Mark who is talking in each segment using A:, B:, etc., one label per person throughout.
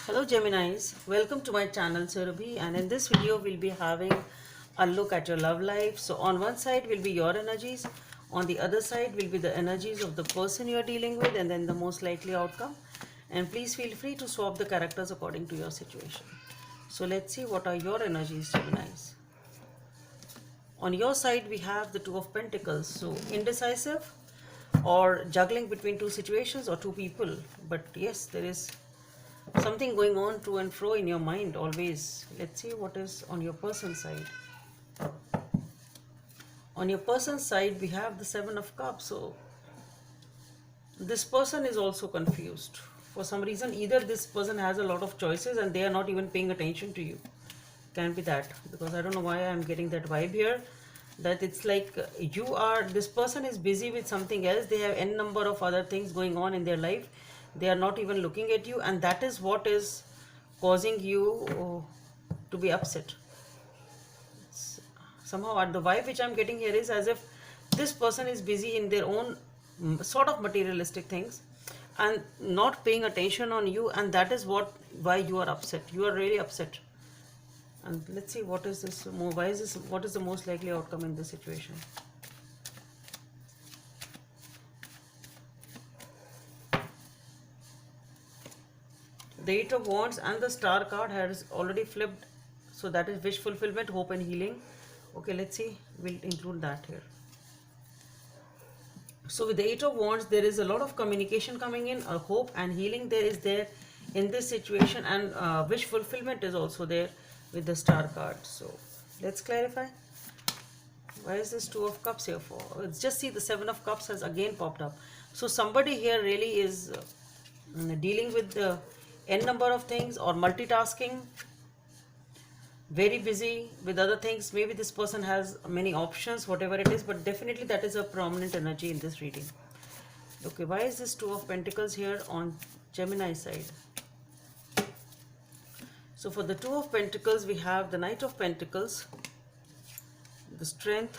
A: Hello Geminis, welcome to my channel Surabhi, and in this video we'll be having a look at your love life. So on one side will be your energies, on the other side will be the energies of the person you are dealing with, and then the most likely outcome. And please feel free to swap the characters according to your situation. So let's see what are your energies, Geminis. On your side we have the Two of Pentacles, so indecisive or juggling between two situations or two people. But yes, there is something going on to and fro in your mind always. Let's see what is on your person's side. On your person's side we have the Seven of Cups. So this person is also confused for some reason. Either this person has a lot of choices and they are not even paying attention to you. Can be that, because I don't know why I'm getting that vibe here, that it's like this person is busy with something else. They have n number of other things going on in their life. They are not even looking at you, and that is what is causing you to be upset. Somehow the vibe which I'm getting here is as if this person is busy in their own sort of materialistic things and not paying attention on you, and that is why you are upset. You are really upset. And let's see what is this. Why is this? What is the most likely outcome in this situation? The Eight of Wands and the Star card has already flipped, so that is wish fulfillment, hope, and healing. Okay, let's see. We'll include that here. So with the Eight of Wands, there is a lot of communication coming in, a hope and healing there is there in this situation, and wish fulfillment is also there with the Star card. So let's clarify. Why is this Two of Cups here for? Let's just see, the Seven of Cups has again popped up. So somebody here really is dealing with the n number of things or multitasking, very busy with other things. Maybe this person has many options, whatever it is, but definitely that is a prominent energy in this reading. Okay, why is this Two of Pentacles here on Gemini side? So for the Two of Pentacles, we have the Knight of Pentacles, the Strength,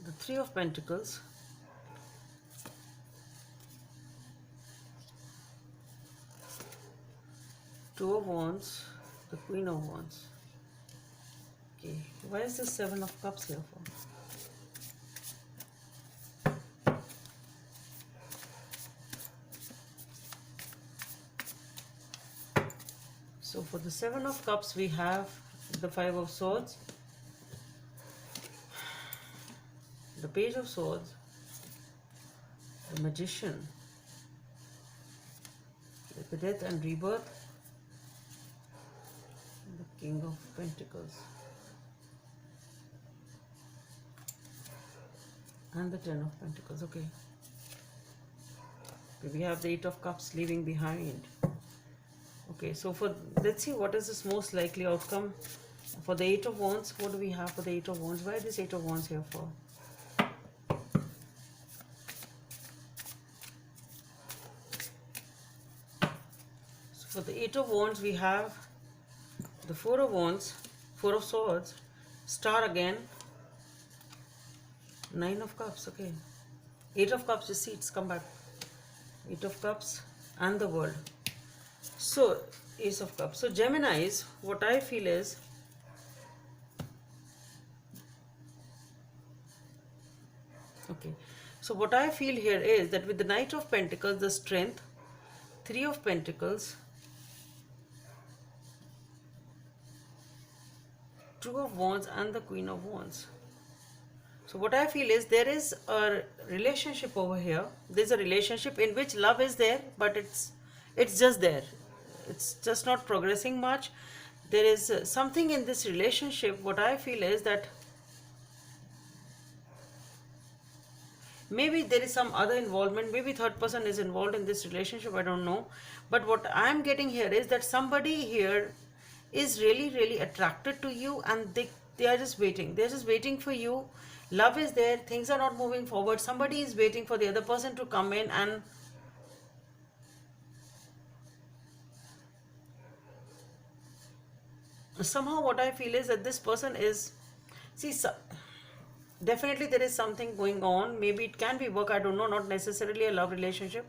A: the Three of Pentacles, Two of Wands, the Queen of Wands. Okay, why is this Seven of Cups here for? So for the Seven of Cups, we have the Five of Swords, the Page of Swords, the Magician, the Death and Rebirth, and the King of Pentacles, and the Ten of Pentacles. Okay, we have the Eight of Cups leaving behind. Okay, so let's see what is this most likely outcome for the Eight of Wands. What do we have for the Eight of Wands? Why is this Eight of Wands here for? So for the Eight of Wands, we have the Four of Wands, Four of Swords, Star again, Nine of Cups. Okay, Eight of Cups, just see it's come back. Eight of Cups and the World. So Ace of Cups. So Geminis, what I feel is, okay, so what I feel here is that with the Knight of Pentacles, the Strength, Three of Pentacles, Two of Wands and the Queen of Wands. So what I feel is there is a relationship over here. There's a relationship in which love is there, but it's just there. It's just not progressing much. There is something in this relationship. What I feel is that maybe there is some other involvement. Maybe third person is involved in this relationship. I don't know. But what I'm getting here is that somebody here is really, really attracted to you, and they are just waiting. They're just waiting for you. Love is there. Things are not moving forward. Somebody is waiting for the other person to come in, and somehow what I feel is that this person is, see, definitely there is something going on. Maybe it can be work, I don't know, not necessarily a love relationship,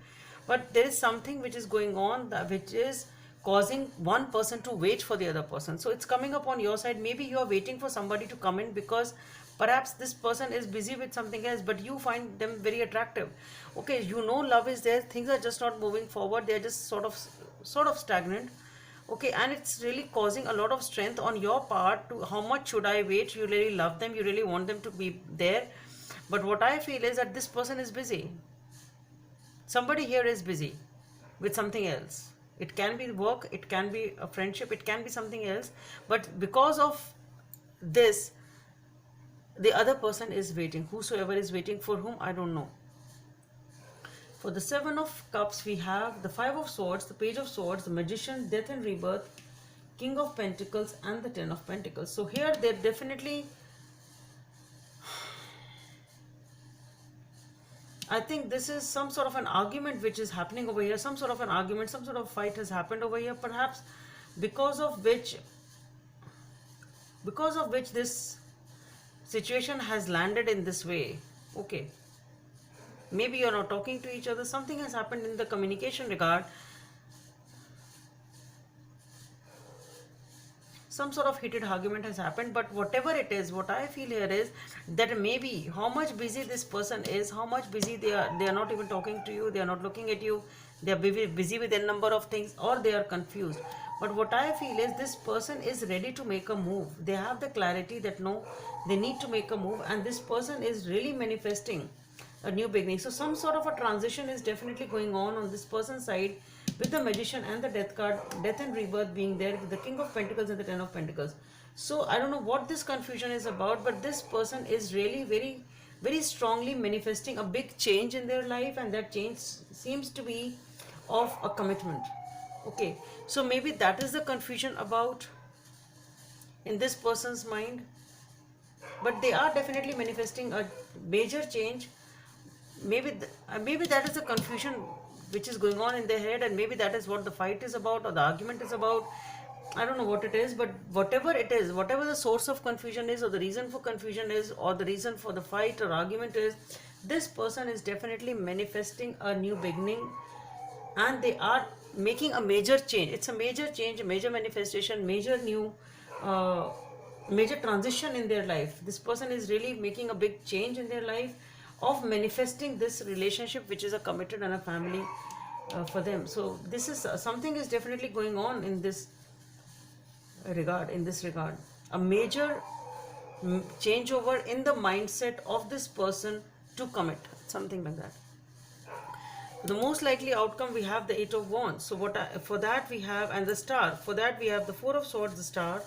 A: but there is something which is going on that which is causing one person to wait for the other person. So it's coming up on your side. Maybe you are waiting for somebody to come in because perhaps this person is busy with something else, but you find them very attractive. Okay, you know love is there, things are just not moving forward, they're just sort of stagnant. Okay, and it's really causing a lot of strength on your part to how much should I wait. You really love them, you really want them to be there, but what I feel is that this person is busy. Somebody here is busy with something else. It can be work, it can be a friendship, it can be something else, but because of this, the other person is waiting. Whosoever is waiting, for whom, I don't know. For the Seven of Cups, we have the Five of Swords, the Page of Swords, the Magician, Death and Rebirth, King of Pentacles, and the Ten of Pentacles. So here they're definitely, I think this is some sort of an argument which is happening over here. Some sort of an argument, some sort of fight has happened over here, perhaps because of which this situation has landed in this way. Okay, maybe you're not talking to each other, something has happened in the communication regard, some sort of heated argument has happened. But whatever it is, what I feel here is that maybe how much busy this person is, how much busy they are not even talking to you, they are not looking at you, they are busy with a number of things, or they are confused. But what I feel is this person is ready to make a move. They have the clarity that no, they need to make a move, and this person is really manifesting a new beginning. So some sort of a transition is definitely going on this person's side, with the Magician and the Death card, Death and Rebirth being there, with the King of Pentacles and the Ten of Pentacles. So I don't know what this confusion is about, but this person is really very, very strongly manifesting a big change in their life, and that change seems to be of a commitment. Okay, so maybe that is the confusion about in this person's mind, but they are definitely manifesting a major change. Maybe that is the confusion which is going on in their head, and maybe that is what the fight is about, or the argument is about. I don't know what it is, but whatever it is, whatever the source of confusion is, or the reason for confusion is, or the reason for the fight or argument is, this person is definitely manifesting a new beginning, and they are making a major change. It's a major change, a major manifestation, major new major transition in their life. This person is really making a big change in their life of manifesting this relationship, which is a committed and a family for them. So this is something is definitely going on in this regard. A major changeover in the mindset of this person to commit, something like that. The most likely outcome, we have the Eight of Wands. So for that we have, and the Star. For that we have the Four of Swords, the Star,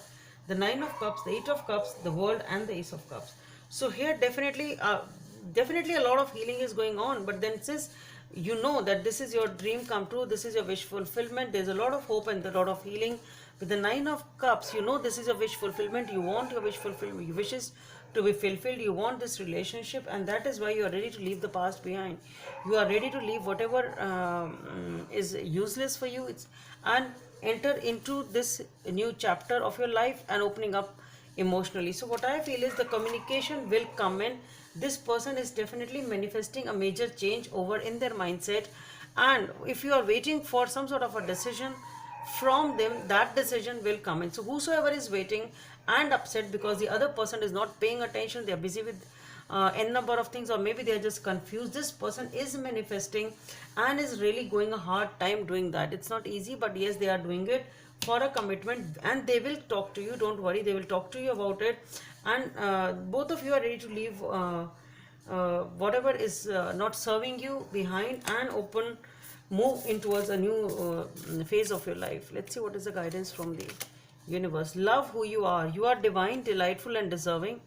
A: the Nine of Cups, the Eight of Cups, the World, and the Ace of Cups. So here definitely a lot of healing is going on. But then since you know that this is your dream come true, this is your wish fulfillment, there's a lot of hope and a lot of healing. With the Nine of Cups, you know this is a wish fulfillment. You want your wish fulfillment, your wishes to be fulfilled. You want this relationship, and that is why you are ready to leave the past behind. You are ready to leave whatever is useless for you, and enter into this new chapter of your life and opening up emotionally. So what I feel is the communication will come in. This person is definitely manifesting a major change over in their mindset, and if you are waiting for some sort of a decision from them, that decision will come in. So whosoever is waiting and upset because the other person is not paying attention, they are busy with n number of things, or maybe they are just confused, this person is manifesting and is really going a hard time doing that. It's not easy, but yes, they are doing it for a commitment, and they will talk to you. Don't worry, they will talk to you about it, and both of you are ready to leave whatever is not serving you behind, and move in towards a new phase of your life. Let's see what is the guidance from the universe. Love who you are. You are divine, delightful, and deserving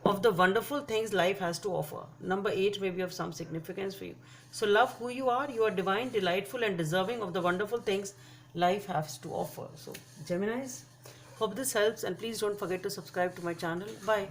A: of the wonderful things life has to offer. Number 8 may be of some significance for you. So love who you are. You are divine, delightful, and deserving of the wonderful things life has to offer. So Geminis, hope this helps, and please don't forget to subscribe to my channel. Bye.